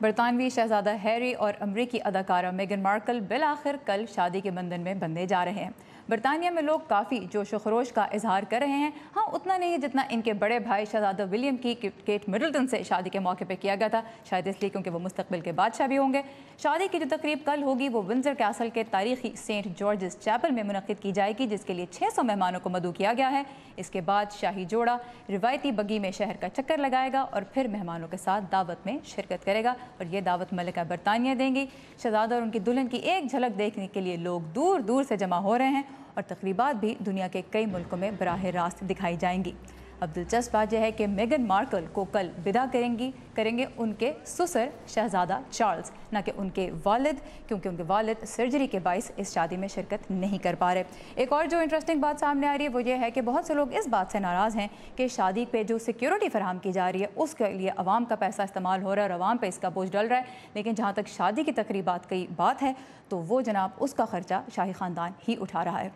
برطانوی شہزادہ ہیری اور امریکی اداکارہ میگن مارکل بالآخر کل شادی کے بندھن میں بندھے جا رہے ہیں۔ برطانیہ میں لوگ کافی جوش و خروش کا اظہار کر رہے ہیں، ہاں اتنا نہیں جتنا ان کے بڑے بھائی شہزادہ ولیم کی کیٹ مڈلٹن سے شادی کے موقع پہ کیا گیا تھا، شاید اس لیے کیونکہ وہ مستقبل کے بادشاہ بھی ہوں گے۔ شادی کی جو تقریب کل ہوگی وہ ونزر کیسل کے تاریخی سینٹ جارجز چیپل میں منعقد کی جائے گی، جس کے لیے 600 مہمانوں کو مدعو کیا گیا ہے۔ اس کے بعد شاہی جوڑا روایتی بگی میں شہر کا چکر لگائے گا اور پھر مہمانوں کے ساتھ دعوت میں شرکت کرے گا، اور یہ دعوت ملکہ برطانیہ دیں گی۔ شہزادہ اور ان کی دلہن کی ایک جھلک دیکھنے کے لیے لوگ دور دور سے جمع ہو رہے ہیں، اور تقریبات بھی دنیا کے کئی ملکوں میں براہ راست دکھائی جائیں گی۔ اب دلچسپ بات یہ ہے کہ میگن مارکل کو کل ودا کریں گے ان کے سسر شہزادہ چارلز، نہ کہ ان کے والد، کیونکہ ان کے والد سرجری کے باعث اس شادی میں شرکت نہیں کر پا رہے۔ ایک اور جو انٹرسٹنگ بات سامنے آ رہی ہے وہ یہ ہے کہ بہت سے لوگ اس بات سے ناراض ہیں کہ شادی پہ جو سیکیورٹی فراہم کی جا رہی ہے اس کے لیے عوام کا پیسہ استعمال ہو رہا ہے اور عوام پہ اس کا بوجھ ڈل رہا ہے، لیکن جہاں تک شادی کی تقریبات کی بات ہے تو وہ جناب اس کا خرچہ شاہی خاندان ہی اٹھا رہا ہے۔